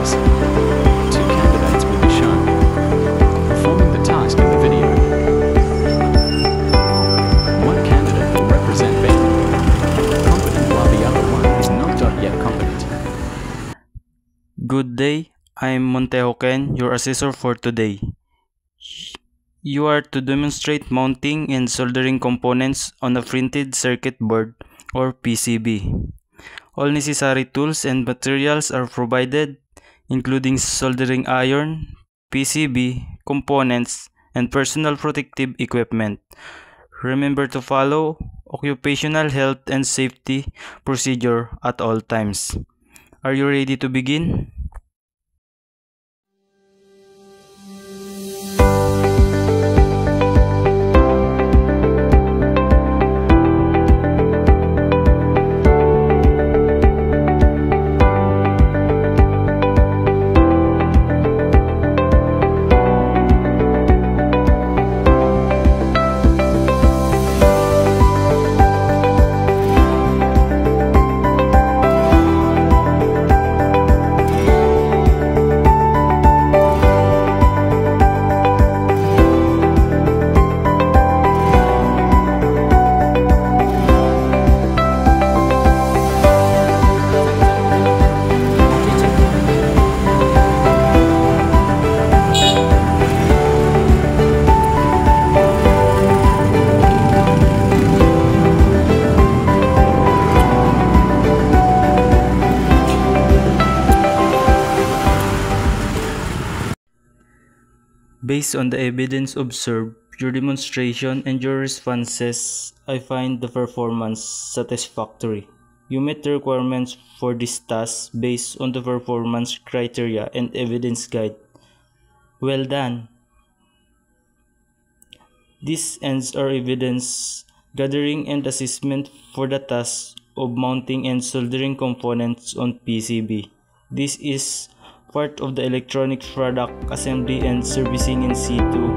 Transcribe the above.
answers. Two candidates will be shown, performing the task in the video. One candidate will represent being competent while the other one is not yet competent. Good day, I'm Montejo Ken, your assessor for today. You are to demonstrate mounting and soldering components on a printed circuit board or PCB. All necessary tools and materials are provided, including soldering iron, PCB, components, and personal protective equipment. Remember to follow occupational health and safety procedure at all times. Are you ready to begin? Based on the evidence observed, your demonstration and your responses, I find the performance satisfactory. You met the requirements for this task based on the performance criteria and evidence guide. Well done! This ends our evidence gathering and assessment for the task of mounting and soldering components on PCB. This is part of the electronic product assembly and servicing in situ